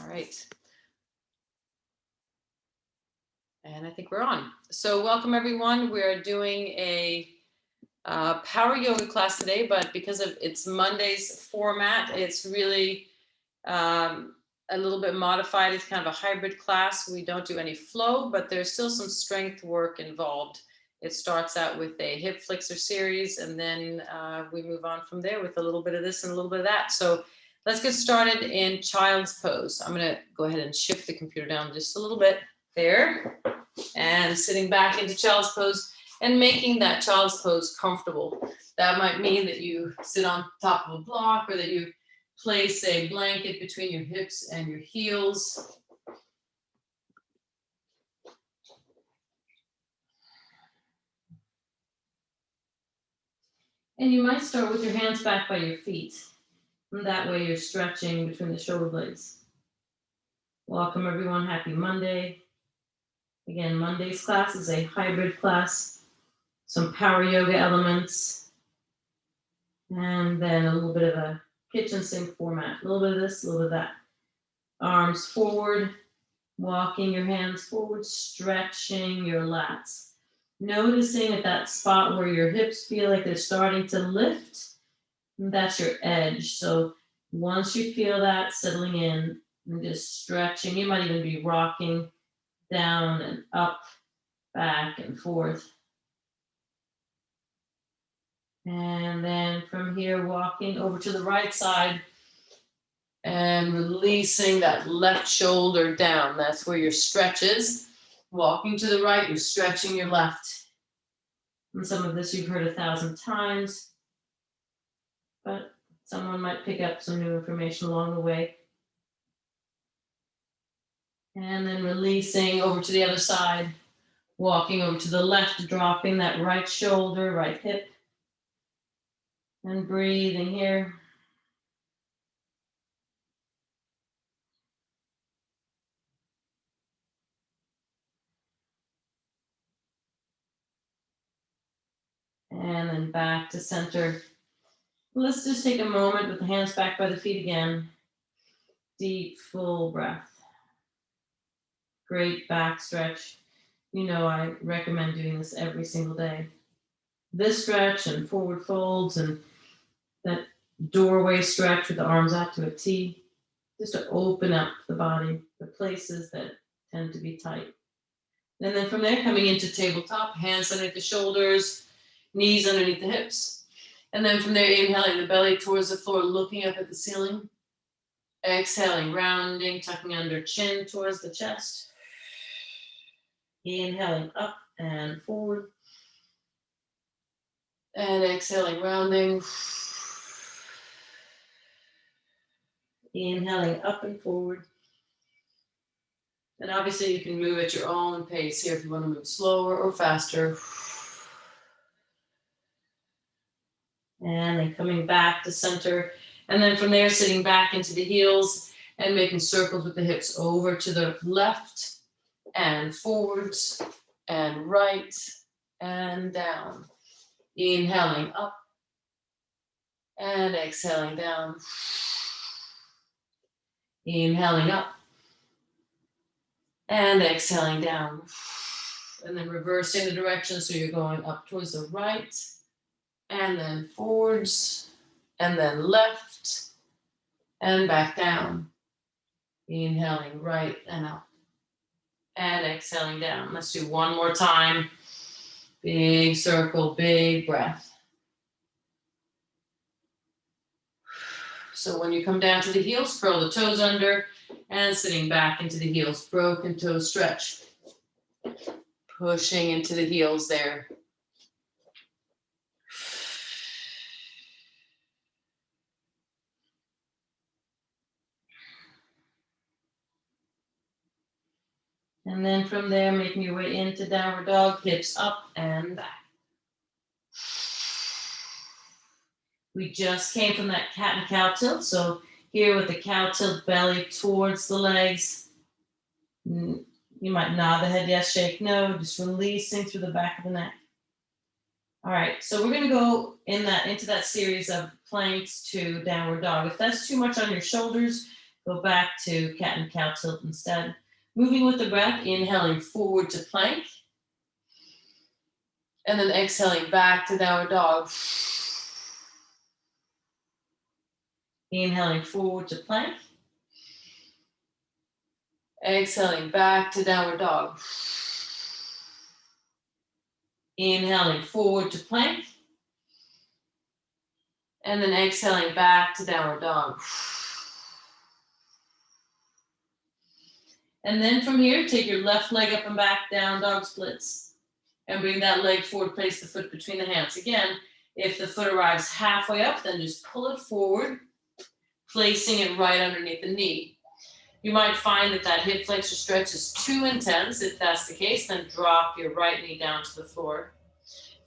All right. And I think we're on. So welcome everyone. We're doing a power yoga class today, but because of it's Monday's format, it's really a little bit modified. It's kind of a hybrid class. We don't do any flow, but there's still some strength work involved. It starts out with a hip flexor series, and then we move on from there with a little bit of this and a little bit of that. So let's get started in child's pose. I'm going to go ahead and shift the computer down just a little bit there, and sitting back into child's pose and making that child's pose comfortable. That might mean that you sit on top of a block, or that you place a blanket between your hips and your heels. And you might start with your hands back by your feet. And that way you're stretching between the shoulder blades. Welcome everyone, happy Monday. Again, Monday's class is a hybrid class. Some power yoga elements. And then a little bit of a kitchen sink format. A little bit of this, a little bit of that. Arms forward, walking your hands forward, stretching your lats. Noticing at that spot where your hips feel like they're starting to lift, that's your edge. So once you feel that settling in and just stretching, you might even be rocking down and up, back and forth. And then from here, walking over to the right side and releasing that left shoulder down. That's where your stretch is. Walking to the right, you're stretching your left. And some of this you've heard 1,000 times, but someone might pick up some new information along the way. And then releasing over to the other side, walking over to the left, dropping that right shoulder, right hip, and breathing here. And then back to center. Let's just take a moment with the hands back by the feet again. Deep, full breath. Great back stretch. You know I recommend doing this every single day. This stretch and forward folds and that doorway stretch with the arms out to a T, just to open up the body, the places that tend to be tight. And then from there, coming into tabletop, hands underneath the shoulders, knees underneath the hips. And then from there, inhaling the belly towards the floor, looking up at the ceiling. Exhaling, rounding, tucking under chin towards the chest. Inhaling up and forward. And exhaling, rounding. Inhaling up and forward. And obviously you can move at your own pace here if you want to move slower or faster. And then coming back to center. And then from there, sitting back into the heels and making circles with the hips over to the left and forwards and right and down. Inhaling up and exhaling down. Inhaling up and exhaling down. And then reversing the direction, so you're going up towards the right and then forwards and then left and back down. Inhaling right and up and exhaling down. Let's do one more time. Big circle, big breath. So when you come down to the heels, curl the toes under and sitting back into the heels. Broken toe stretch. Pushing into the heels there. And then from there, making your way into downward dog, hips up and back. We just came from that cat and cow tilt. So here with the cow tilt, belly towards the legs. You might nod the head, yes, shake, no, just releasing through the back of the neck. All right, so we're going to go into that series of planks to downward dog. If that's too much on your shoulders, Go back to cat and cow tilt instead. Moving with the breath, inhaling forward to plank. And then exhaling back to downward dog. Inhaling forward to plank. Exhaling back to downward dog. Inhaling forward to plank. And then exhaling back to downward dog. And then from here, take your left leg up and back, down dog splits. And bring that leg forward, place the foot between the hands. Again, if the foot arrives halfway up, then just pull it forward, placing it right underneath the knee. You might find that hip flexor stretch is too intense. If that's the case, then drop your right knee down to the floor.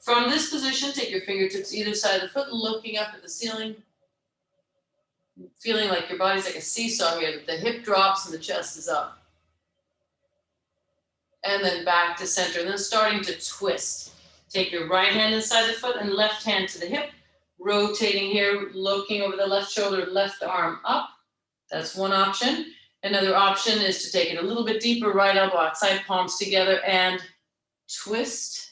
From this position, take your fingertips either side of the foot, looking up at the ceiling, feeling like your body's like a seesaw here, that the hip drops and the chest is up. And then back to center, and then starting to twist. Take your right hand inside the foot and left hand to the hip, rotating here, looking over the left shoulder, left arm up. That's one option. Another option is to take it a little bit deeper, right elbow outside, palms together, and twist.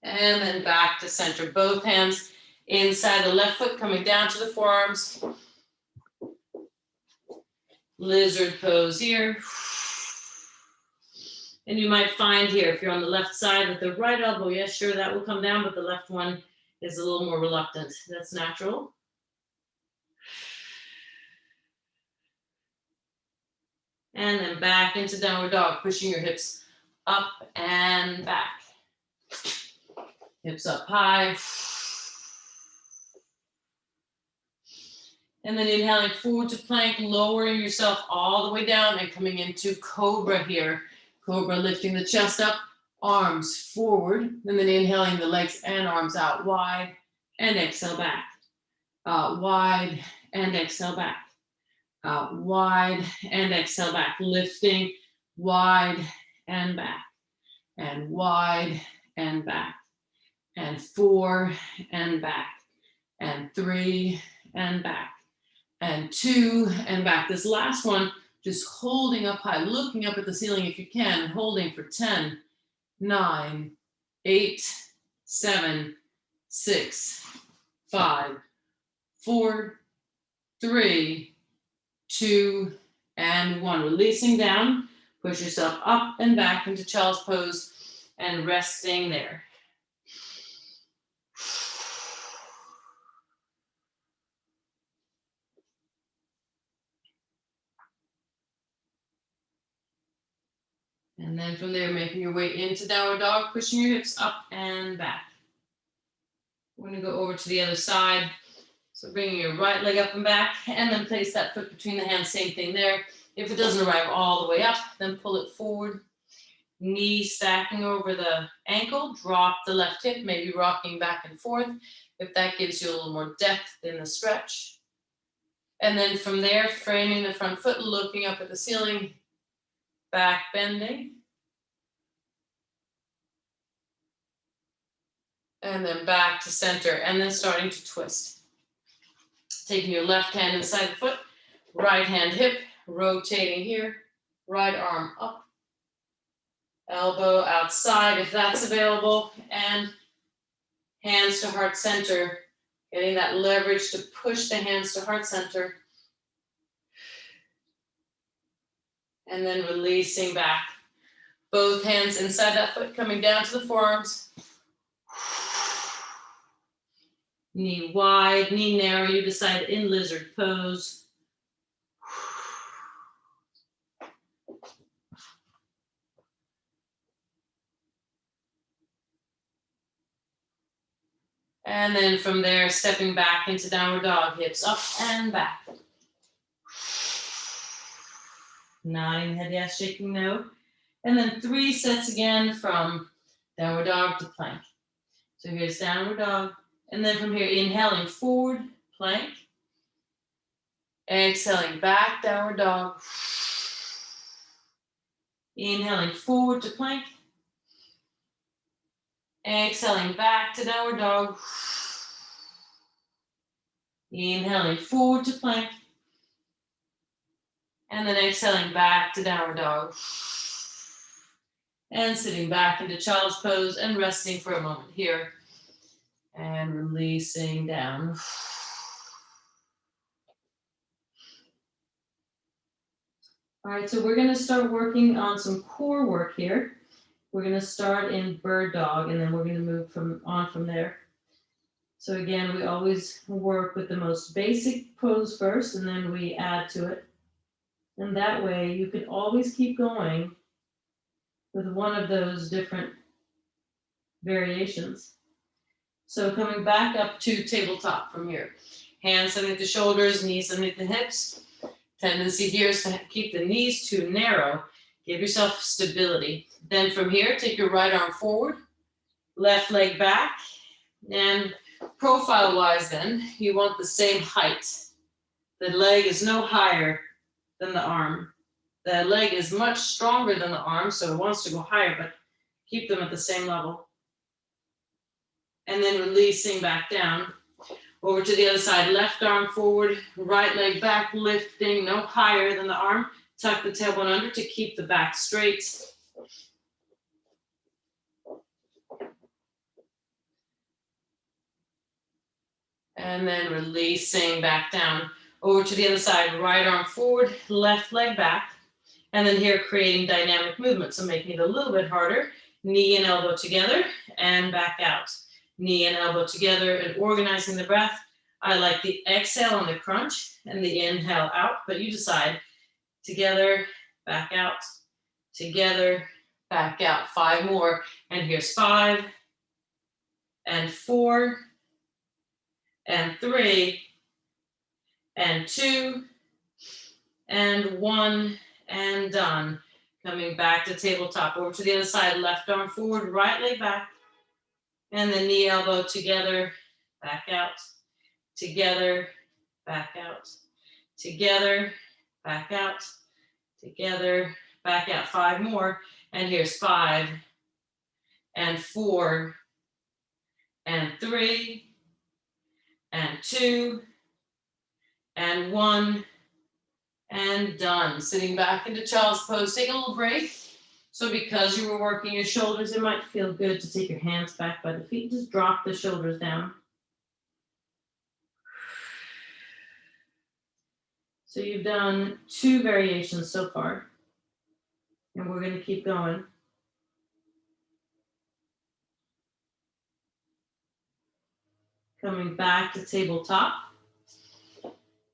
And then back to center. Both hands inside the left foot, coming down to the forearms. Lizard pose here. And you might find here, if you're on the left side, that the right elbow, yes, sure, that will come down, but the left one is a little more reluctant. That's natural. And then back into downward dog, pushing your hips up and back. Hips up high. And then inhaling forward to plank, lowering yourself all the way down and coming into cobra here. Cobra, lifting the chest up, arms forward, and then inhaling the legs and arms out wide, and exhale back. Wide, and exhale back. Wide, and exhale back. Lifting, wide, and back. And wide, and back. And 4, and back. And 3, and back. And 2, and back. This last one, just holding up high, looking up at the ceiling if you can, holding for 10, 9, 8, 7, 6, 5, 4, 3, 2, and 1. Releasing down, push yourself up and back into child's pose and resting there. And then from there, making your way into downward dog, pushing your hips up and back. We're going to go over to the other side. So bringing your right leg up and back, and then place that foot between the hands, same thing there. If it doesn't arrive all the way up, then pull it forward. Knee stacking over the ankle, drop the left hip, maybe rocking back and forth, if that gives you a little more depth in the stretch. And then from there, framing the front foot, looking up at the ceiling, back bending. And then back to center, and then starting to twist. Taking your left hand inside the foot, right hand hip, rotating here, right arm up, elbow outside if that's available, and hands to heart center, getting that leverage to push the hands to heart center. And then releasing back. Both hands inside that foot, coming down to the forearms. Knee wide, knee narrow, you decide in lizard pose. And then from there, stepping back into downward dog, hips up and back. Nodding head yes, shaking no. And then 3 sets again from downward dog to plank. So here's downward dog. And then from here, inhaling forward, plank. Exhaling back, downward dog. Inhaling forward to plank. Exhaling back to downward dog. Inhaling forward to plank. And then exhaling back to downward dog. And sitting back into child's pose and resting for a moment here. And releasing down. All right, so we're going to start working on some core work here. We're going to start in bird dog, and then we're going to move from there. So again, we always work with the most basic pose first, and then we add to it. And that way you can always keep going with one of those different variations. So coming back up to tabletop from here. Hands underneath the shoulders, knees underneath the hips. Tendency here is to keep the knees too narrow. Give yourself stability. Then from here, take your right arm forward, left leg back, and profile-wise then, you want the same height. The leg is no higher than the arm. The leg is much stronger than the arm, so it wants to go higher, but keep them at the same level. And then releasing back down. Over to the other side, left arm forward, right leg back, lifting no higher than the arm. Tuck the tailbone under to keep the back straight. And then releasing back down. Over to the other side, right arm forward, left leg back. And then here creating dynamic movement, so making it a little bit harder. Knee and elbow together and back out. Knee and elbow together and organizing the breath. I like the exhale on the crunch and the inhale out, but you decide. Together, back out. Together, back out. 5 more. And here's 5 and 4 and 3 and 2 and 1 and done. Coming back to tabletop. Over to the other side, left arm forward, right leg back. And the knee elbow together, back out. Together, back out. Together, back out. Together, back out. 5 more. And here's 5 and 4 and 3 and 2 and 1 and done. Sitting back into child's pose. Take a little break. So because you were working your shoulders, it might feel good to take your hands back by the feet. Just drop the shoulders down. So you've done 2 variations so far, and we're going to keep going. Coming back to tabletop.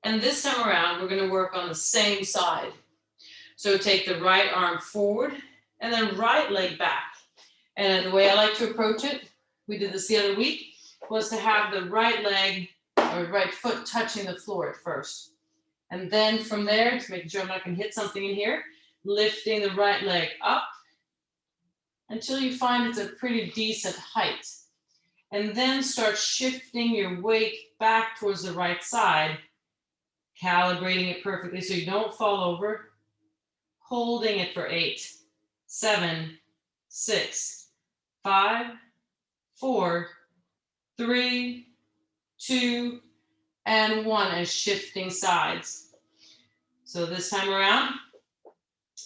And this time around, we're going to work on the same side. So take the right arm forward and then right leg back. And the way I like to approach it, we did this the other week, was to have the right leg or right foot touching the floor at first. And then from there, to make sure I'm not going to hit something in here, lifting the right leg up until you find it's a pretty decent height. And then start shifting your weight back towards the right side, calibrating it perfectly so you don't fall over, holding it for 8, 7, 6, 5, 4, 3, 2, and 1, and shifting sides. So this time around,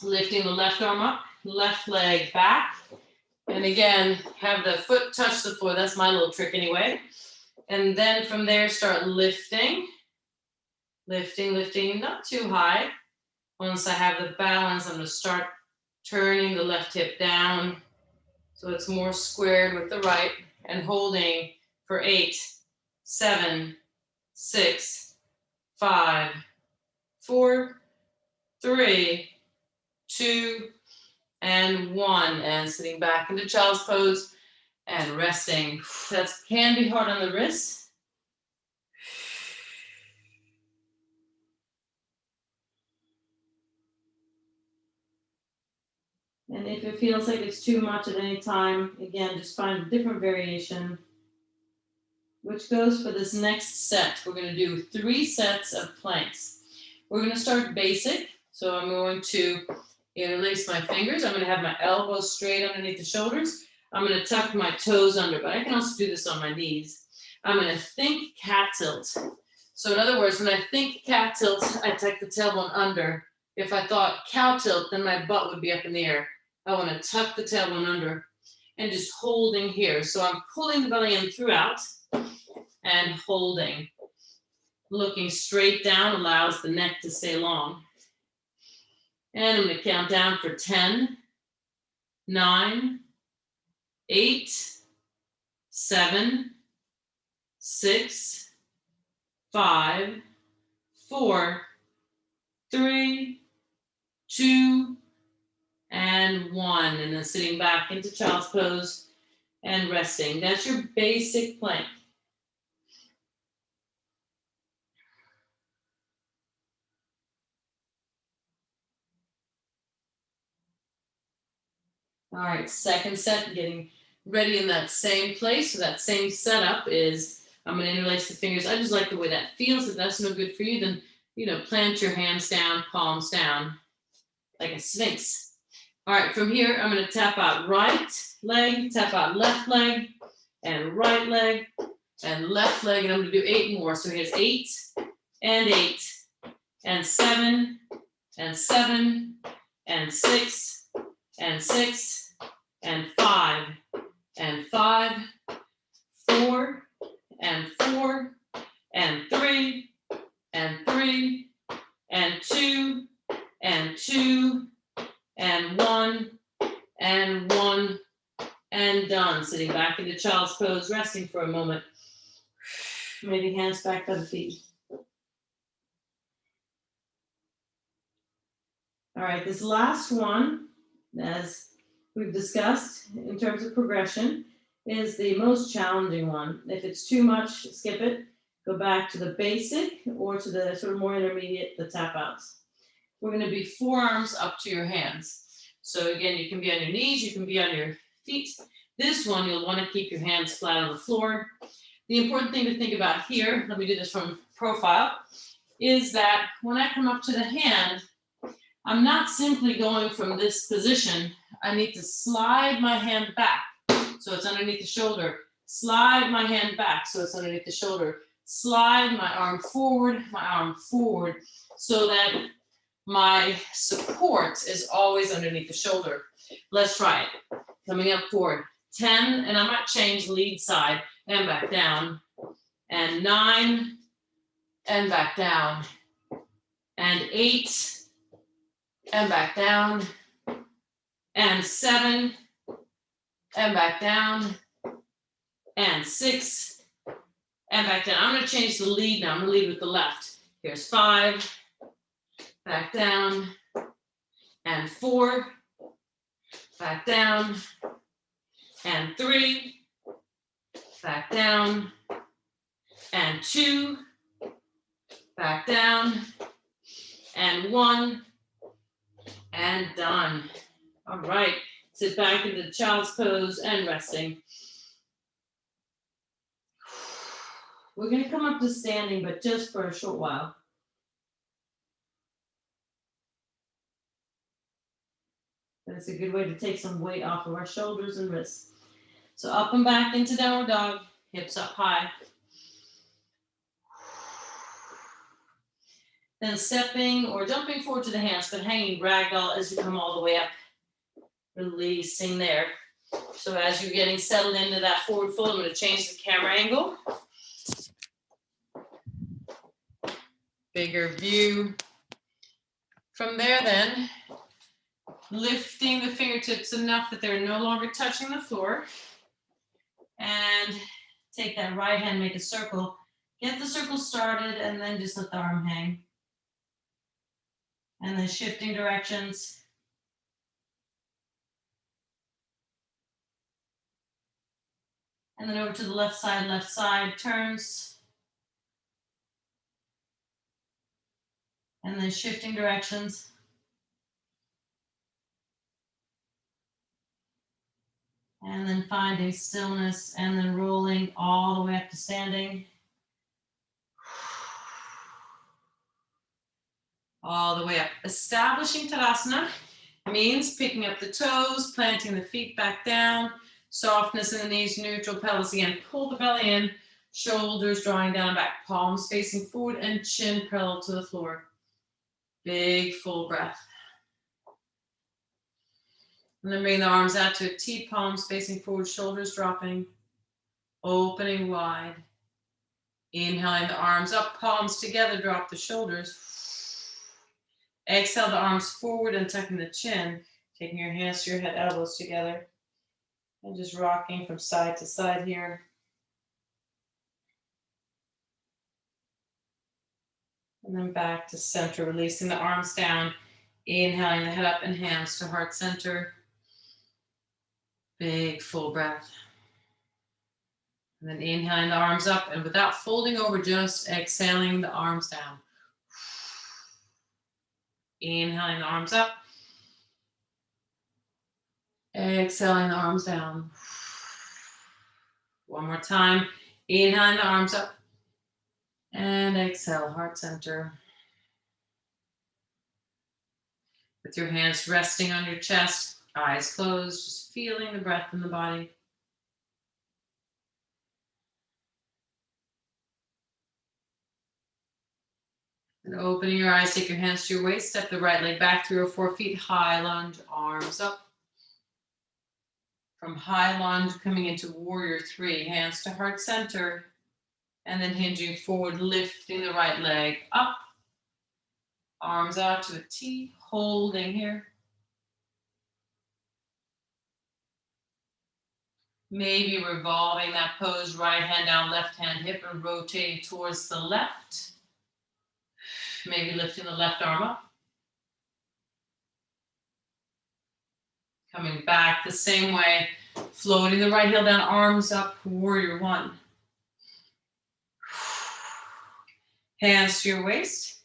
lifting the left arm up, left leg back, and again, have the foot touch the floor. That's my little trick anyway. And then from there, start lifting, lifting, lifting, not too high. Once I have the balance, I'm going to start turning the left hip down so it's more squared with the right, and holding for 8, 7, 6, 5, 4, 3, 2, and 1, and sitting back into child's pose and resting. That can be hard on the wrists. And if it feels like it's too much at any time, again, just find a different variation, which goes for this next set. We're going to do 3 sets of planks. We're going to start basic. So I'm going to interlace my fingers. I'm going to have my elbows straight underneath the shoulders. I'm going to tuck my toes under, but I can also do this on my knees. I'm going to think cat tilt. So in other words, when I think cat tilt, I tuck the tailbone under. If I thought cow tilt, then my butt would be up in the air. I want to tuck the tailbone under and just holding here. So I'm pulling the belly in throughout and holding. Looking straight down allows the neck to stay long. And I'm going to count down for 10, 9, 8, 7, 6, 5, 4, 3, 2, and 1. And then sitting back into child's pose and resting. That's your basic plank. All right, second set, getting ready in that same place. So that same setup is, I'm going to interlace the fingers. I just like the way that feels. If that's no good for you, then, plant your hands down, palms down, like a sphinx. All right, from here, I'm going to tap out right leg, tap out left leg, and right leg, and left leg, and I'm going to do 8 more. So here's 8, and 8, and 7, and 7, and 6, and 6, and 5, and 5, 4, and 4, and 3, and 3, and 2, and 2, and 1, and 1, and done. Sitting back into child's pose, resting for a moment. Maybe hands back by the feet. All right, this last one, as we've discussed in terms of progression, is the most challenging one. If it's too much, skip it. Go back to the basic or to the sort of more intermediate, the tap outs. We're going to be forearms up to your hands. So again, you can be on your knees, you can be on your feet. This one, you'll want to keep your hands flat on the floor. The important thing to think about here, let me do this from profile, is that when I come up to the hand, I'm not simply going from this position. I need to slide my hand back so it's underneath the shoulder. Slide my hand back so it's underneath the shoulder. Slide my arm forward, so that my support is always underneath the shoulder. Let's try it. Coming up forward. 10, and I might change lead side and back down. And 9, and back down. And 8, and back down, and 7, and back down, and 6, and back down. I'm going to change the lead now. I'm going to lead with the left. Here's 5, back down, and 4, back down, and 3, back down, and 2, back down, and 1, and done. All right, sit back into child's pose and resting. We're going to come up to standing, but just for a short while. That's a good way to take some weight off of our shoulders and wrists. So up and back into downward dog, hips up high. Then stepping or jumping forward to the hands, but hanging ragdoll as you come all the way up. Releasing there. So as you're getting settled into that forward fold, I'm going to change the camera angle. Bigger view. From there then, lifting the fingertips enough that they're no longer touching the floor. And take that right hand, make a circle. Get the circle started and then just let the arm hang. And then shifting directions. And then over to the left side, turns. And then shifting directions. And then finding stillness and then rolling all the way up to standing. All the way up. Establishing Tadasana means picking up the toes, planting the feet back down, softness in the knees, neutral pelvis again. Pull the belly in, Shoulders drawing down and back, palms facing forward and chin parallel to the floor. Big full breath. And then bring the arms out to a T, palms facing forward, shoulders dropping, opening wide. Inhaling the arms up, palms together, drop the shoulders. Exhale the arms forward and tucking the chin, taking your hands to your head, elbows together, and just rocking from side to side here. And then back to center, releasing the arms down, inhaling the head up and hands to heart center. Big full breath. And then inhaling the arms up and without folding over, just exhaling the arms down. Inhaling the arms up. Exhaling the arms down. One more time. Inhaling the arms up. And exhale, heart center. With your hands resting on your chest, eyes closed, just feeling the breath in the body. And opening your eyes, take your hands to your waist, step the right leg back 3 or 4 feet, high lunge, arms up. From high lunge, coming into warrior 3, hands to heart center, and then hinging forward, lifting the right leg up, arms out to a T, holding here. Maybe revolving that pose, right hand down, left hand hip, and rotating towards the left. Maybe lifting the left arm up. Coming back the same way, floating the right heel down, arms up, warrior 1. Hands to your waist.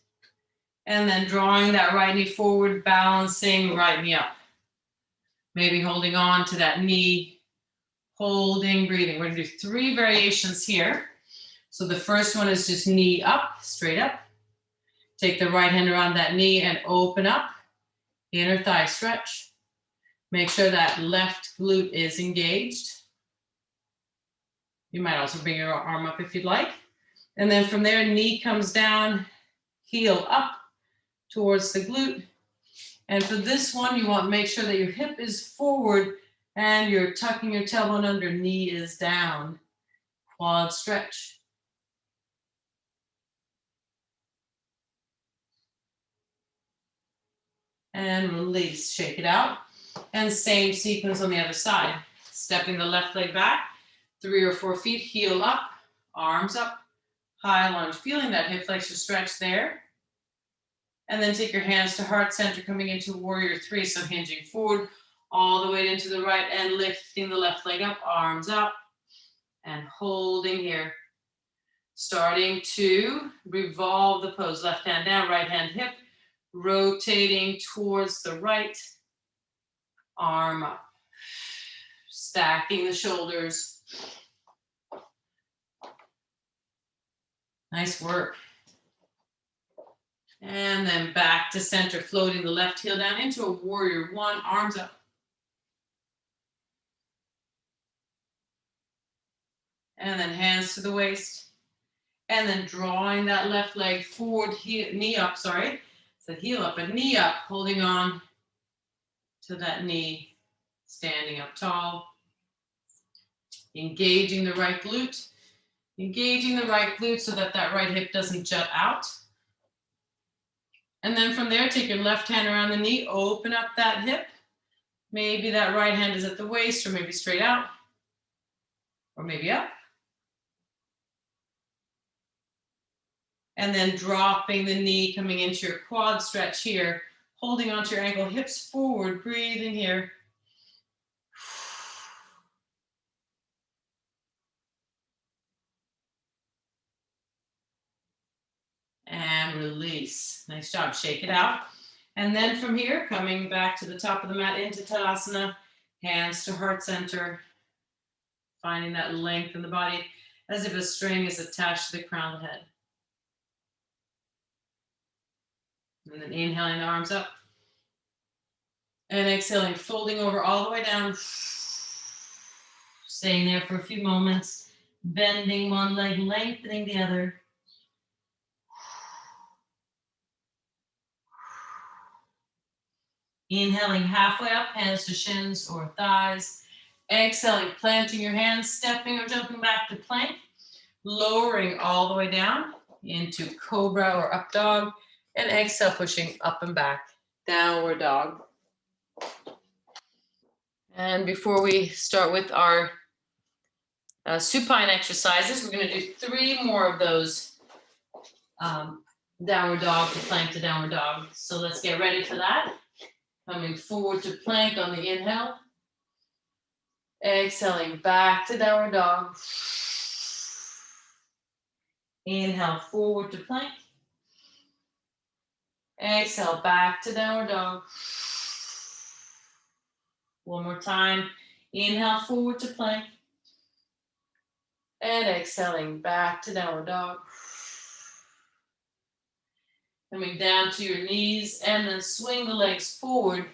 And then drawing that right knee forward, balancing right knee up. Maybe holding on to that knee, holding, breathing. We're gonna do 3 variations here. So the first one is just knee up, straight up. Take the right hand around that knee and open up. Inner thigh stretch. Make sure that left glute is engaged. You might also bring your arm up if you'd like. And then from there, knee comes down, heel up towards the glute. And for this one, you want to make sure that your hip is forward and you're tucking your tailbone under, knee is down. Quad stretch. And release, shake it out. And same sequence on the other side. Stepping the left leg back, 3 or 4 feet, heel up, arms up, high lunge, feeling that hip flexor stretch there. And then take your hands to heart center, coming into warrior 3. So hinging forward, all the way into the right and lifting the left leg up, arms up, and holding here. Starting to revolve the pose, left hand down, right hand hip, rotating towards the right, arm up. Stacking the shoulders. Nice work. And then back to center, floating the left heel down into a warrior 1, arms up. And then hands to the waist. And then drawing that left leg forward, knee up, sorry. So heel up and knee up, holding on to that knee, standing up tall. Engaging the right glute. Engaging the right glute so that that right hip doesn't jut out. And then from there, take your left hand around the knee, open up that hip. Maybe that right hand is at the waist, or maybe straight out, or maybe up. And then dropping the knee, coming into your quad stretch here, holding onto your ankle, hips forward, breathing here. And release. Nice job. Shake it out. And then from here, coming back to the top of the mat into Tadasana, hands to heart center, finding that length in the body as if a string is attached to the crown of the head. And then inhaling the arms up. And exhaling, folding over all the way down. Staying there for a few moments. Bending one leg, lengthening the other. Inhaling halfway up, hands to shins or thighs. Exhaling, planting your hands, stepping or jumping back to plank. Lowering all the way down into cobra or up dog. And exhale, pushing up and back, downward dog. And before we start with our supine exercises, we're going to do 3 more of those downward dog to plank to downward dog. So let's get ready for that. Coming forward to plank on the inhale. Exhaling back to downward dog. Inhale forward to plank. Exhale back to downward dog. One more time. Inhale forward to plank. And exhaling back to downward dog. Coming down to your knees and then swing the legs forward.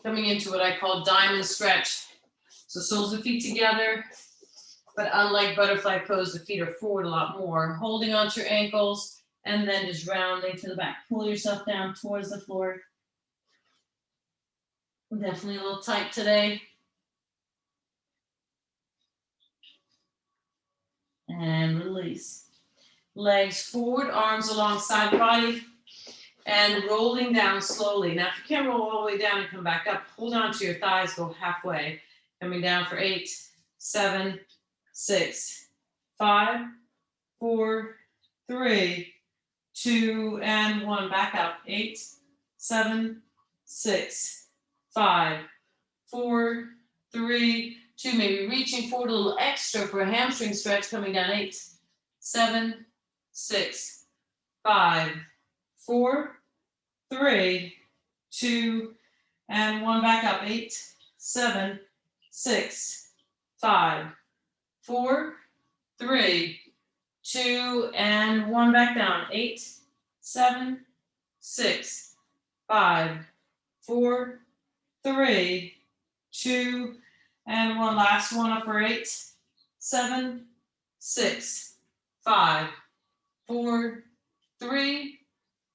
Coming into what I call diamond stretch. So soles of feet together, but unlike butterfly pose, the feet are forward a lot more. Holding onto your ankles and then just rounding to the back. Pull yourself down towards the floor. Definitely a little tight today. And release. Legs forward, arms alongside the body, and rolling down slowly. Now, if you can't roll all the way down and come back up, hold on to your thighs, go halfway. Coming down for 8, 7, 6, 5, 4, 3, 2, and 1. Back up. 8, 7, 6, 5, 4, 3, 2. Maybe reaching forward a little extra for a hamstring stretch. Coming down. 8, 7, 6, 5, 4, 3, 2, and 1. Back up. 8, 7, 6, 5, 4, 3, 2, and 1. Back down. 8, 7, 6, 5, 4, 3, 2, and 1. Last one up for 8, 7, 6, 5, 4, 3,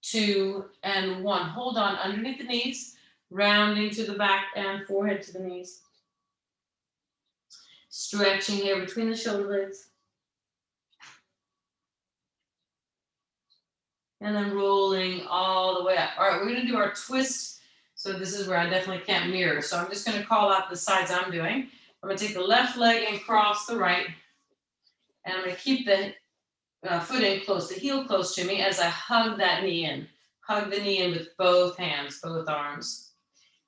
2, and 1. Hold on underneath the knees, rounding to the back and forehead to the knees. Stretching here between the shoulder blades. And then rolling all the way up. All right, we're going to do our twist. So this is where I definitely can't mirror. So I'm just going to call out the sides I'm doing. I'm going to take the left leg and cross the right. And I'm going to keep the foot in close, the heel close to me as I hug that knee in. Hug the knee in with both hands, both arms.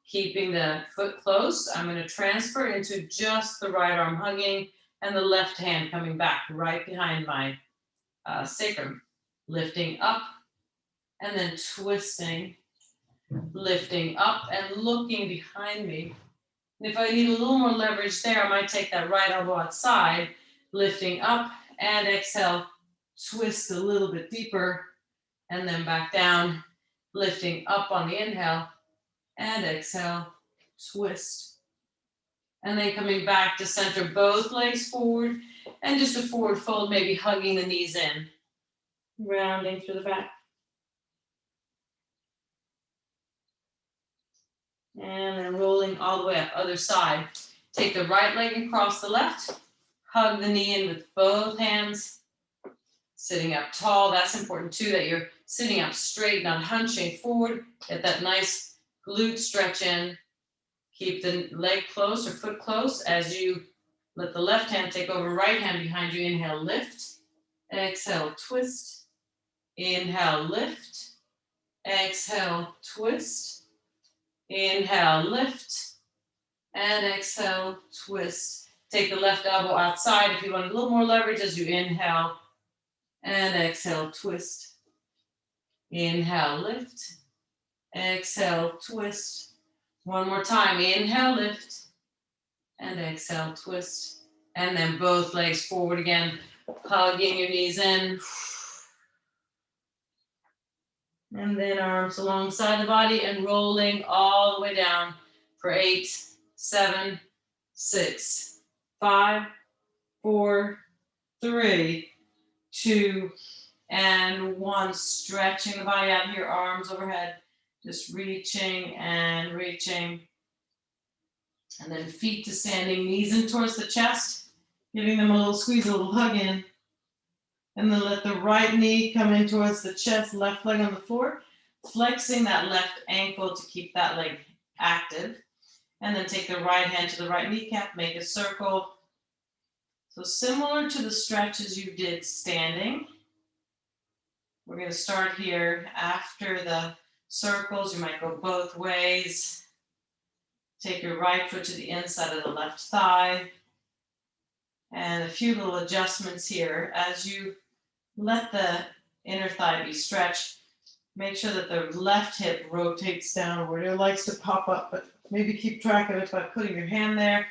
Keeping the foot close, I'm going to transfer into just the right arm hugging and the left hand coming back right behind my sacrum. Lifting up and then twisting, lifting up and looking behind me. And if I need a little more leverage there, I might take that right elbow outside, lifting up and exhale, twist a little bit deeper and then back down, lifting up on the inhale and exhale, twist. And then coming back to center both legs forward and just a forward fold, maybe hugging the knees in, rounding through the back. And then rolling all the way up, other side. Take the right leg and cross the left. Hug the knee in with both hands. Sitting up tall, that's important too, that you're sitting up straight, not hunching forward. Get that nice glute stretch in. Keep the leg close or foot close as you let the left hand take over right hand behind you. Inhale, lift. Exhale, twist. Inhale, lift. Exhale, twist. Inhale, lift, and exhale, twist. Take the left elbow outside if you want a little more leverage as you inhale, and exhale, twist. Inhale, lift, exhale, twist. One more time, inhale, lift, and exhale, twist. And then both legs forward again, hugging your knees in. And then arms alongside the body and rolling all the way down for 8, 7, 6, 5, 4, 3, 2, and 1. Stretching the body out here, arms overhead, just reaching and reaching. And then feet to standing, knees in towards the chest, giving them a little squeeze, a little hug in. And then let the right knee come in towards the chest, left leg on the floor, flexing that left ankle to keep that leg active. And then take the right hand to the right kneecap, make a circle. So similar to the stretches you did standing. We're going to start here after the circles. You might go both ways. Take your right foot to the inside of the left thigh. And a few little adjustments here. As you let the inner thigh be stretched, make sure that the left hip rotates downward. It likes to pop up, but maybe keep track of it by putting your hand there.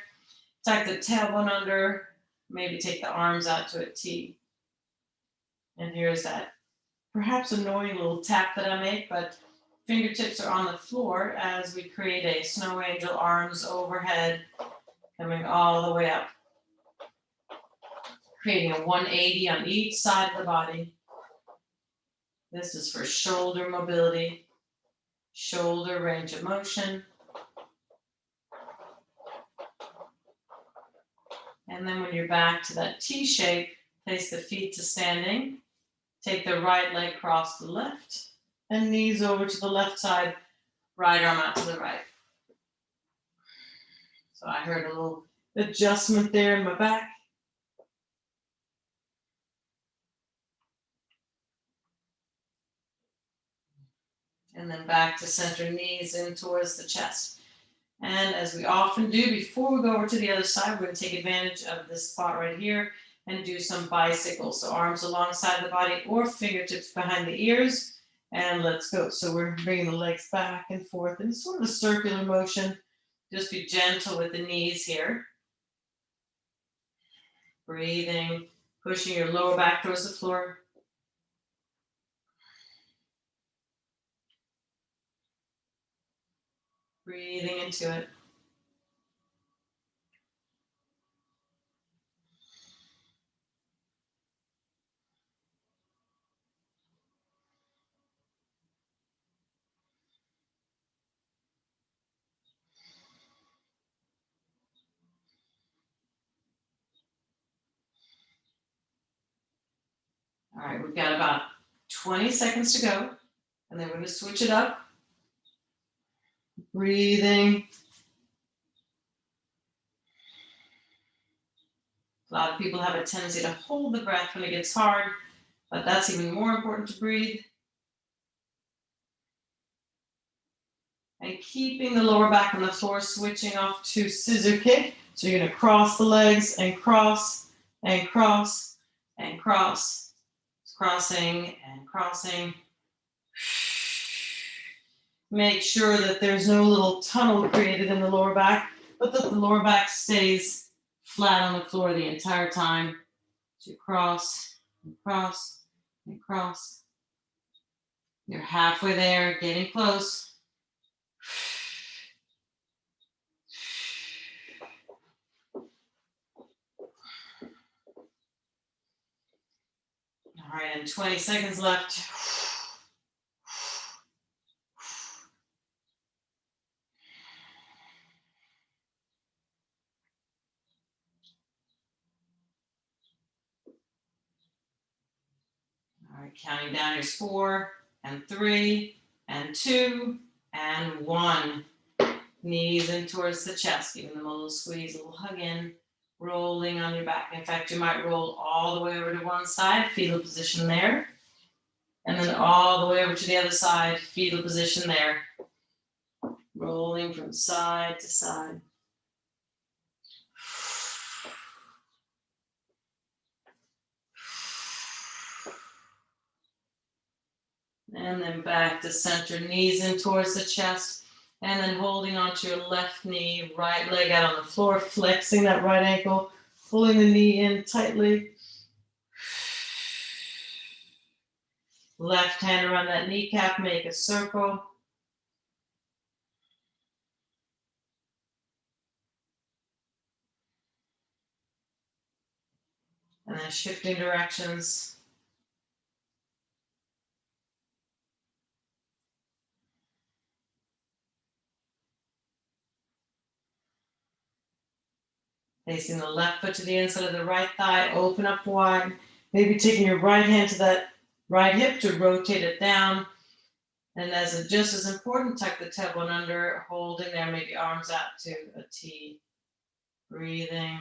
Tuck the tailbone under. Maybe take the arms out to a T. And here's that perhaps annoying little tap that I make, but fingertips are on the floor as we create a snow angel, arms overhead, coming all the way up. Creating a 180 on each side of the body. This is for shoulder mobility, shoulder range of motion. And then when you're back to that T shape, place the feet to standing. Take the right leg across the left and knees over to the left side, right arm out to the right. So I heard a little adjustment there in my back. And then back to center, knees in towards the chest. And as we often do, before we go over to the other side, we're going to take advantage of this spot right here and do some bicycles. So arms alongside the body or fingertips behind the ears. And let's go. So we're bringing the legs back and forth in sort of a circular motion. Just be gentle with the knees here. Breathing, pushing your lower back towards the floor. Breathing into it. All right, we've got about 20 seconds to go, and then we're going to switch it up. Breathing. A lot of people have a tendency to hold the breath when it gets hard, but that's even more important to breathe. And keeping the lower back on the floor, switching off to scissor kick. So you're going to cross the legs and cross and cross and cross. Crossing and crossing. Make sure that there's no little tunnel created in the lower back, but that the lower back stays flat on the floor the entire time. So cross and cross and cross. You're halfway there, getting close. All right, and 20 seconds left. All right, counting down is 4 and 3 and 2 and 1. Knees in towards the chest, giving them a little squeeze, a little hug in, rolling on your back. In fact, you might roll all the way over to one side, fetal position there. And then all the way over to the other side, fetal position there. Rolling from side to side. And then back to center, knees in towards the chest. And then holding onto your left knee, right leg out on the floor, flexing that right ankle, pulling the knee in tightly. Left hand around that kneecap, make a circle. And then shifting directions. Facing the left foot to the inside of the right thigh, open up wide. Maybe taking your right hand to that right hip to rotate it down. And just as important, tuck the tailbone under, holding there, maybe arms out to a T. Breathing.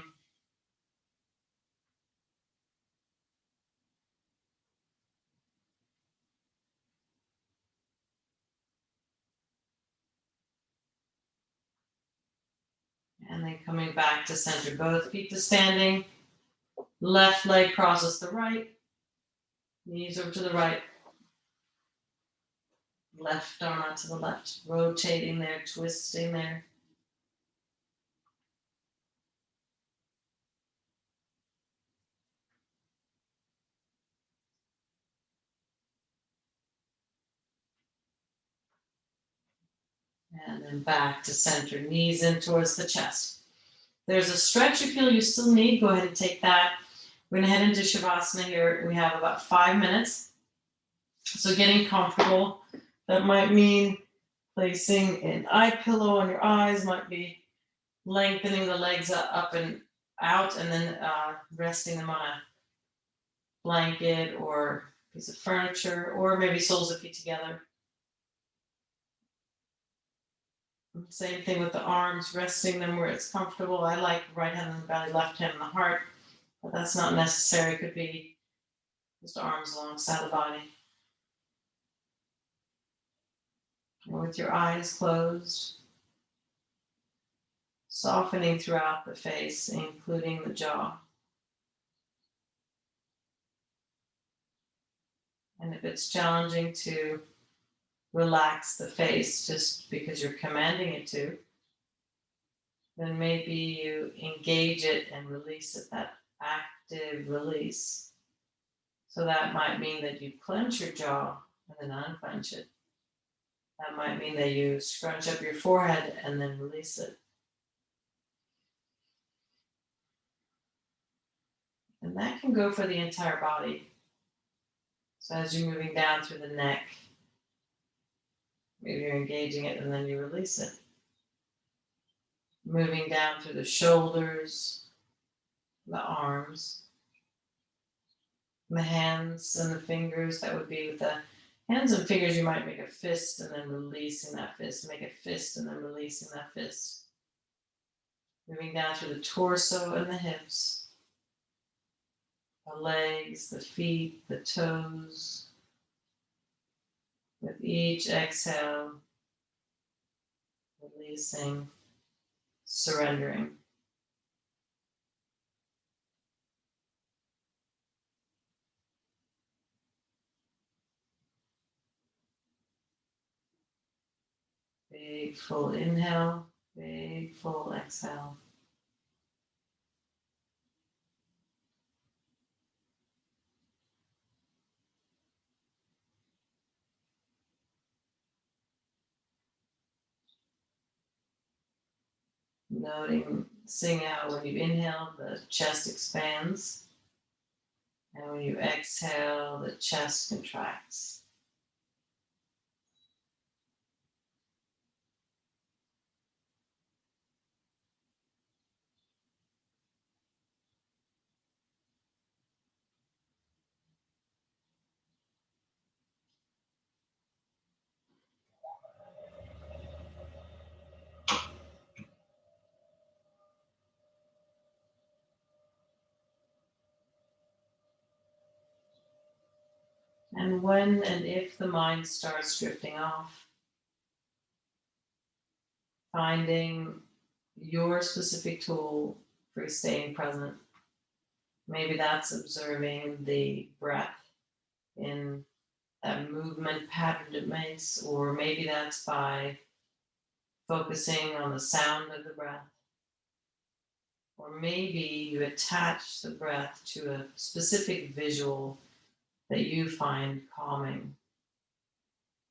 And then coming back to center, both feet to standing. Left leg crosses the right. Knees over to the right. Left arm out to the left. Rotating there, twisting there. And then back to center, knees in towards the chest. There's a stretch you feel you still need, go ahead and take that. We're going to head into Shavasana here. We have about 5 minutes. So getting comfortable, that might mean placing an eye pillow on your eyes, might be lengthening the legs up and out, and then resting them on a blanket or piece of furniture, or maybe soles of feet together. Same thing with the arms, resting them where it's comfortable. I like right hand on the belly, left hand on the heart, but that's not necessary. It could be just arms alongside the body. And with your eyes closed, softening throughout the face, including the jaw. And if it's challenging to relax the face just because you're commanding it to, then maybe you engage it and release it, that active release. So that might mean that you clench your jaw and then unclench it. That might mean that you scrunch up your forehead and then release it. And that can go for the entire body. So as you're moving down through the neck, maybe you're engaging it and then you release it. Moving down through the shoulders, the arms, the hands and the fingers. That would be with the hands and fingers, you might make a fist and then releasing that fist. Make a fist and then releasing that fist. Moving down through the torso and the hips, the legs, the feet, the toes. With each exhale, releasing, surrendering. Big full inhale, big full exhale. Noting, seeing out when you inhale, the chest expands. And when you exhale, the chest contracts. And when and if the mind starts drifting off, finding your specific tool for staying present. Maybe that's observing the breath in that movement pattern it makes, or maybe that's by focusing on the sound of the breath. Or maybe you attach the breath to a specific visual that you find calming.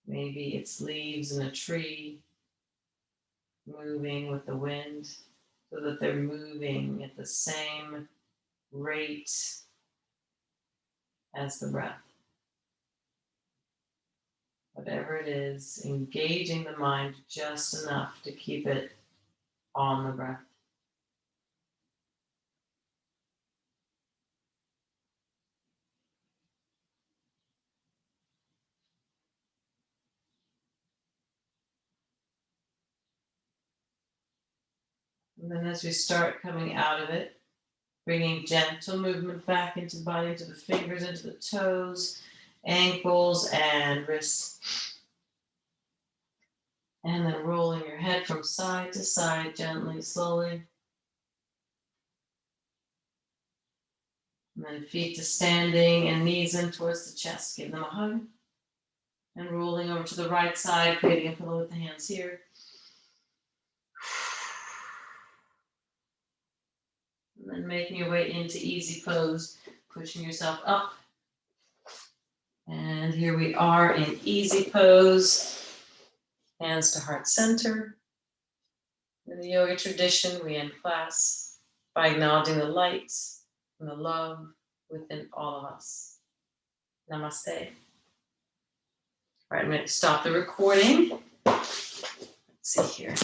Maybe it's leaves in a tree moving with the wind, so that they're moving at the same rate as the breath. Whatever it is, engaging the mind just enough to keep it on the breath. And then as we start coming out of it, bringing gentle movement back into the body, into the fingers, into the toes, ankles, and wrists. And then rolling your head from side to side, gently, slowly. And then feet to standing and knees in towards the chest. Give them a hug. And rolling over to the right side, creating a pillow with the hands here. And then making your way into easy pose, pushing yourself up. And here we are in easy pose. Hands to heart center. In the yoga tradition, we end class by acknowledging the light and the love within all of us. Namaste. All right, I'm going to stop the recording. Let's see here.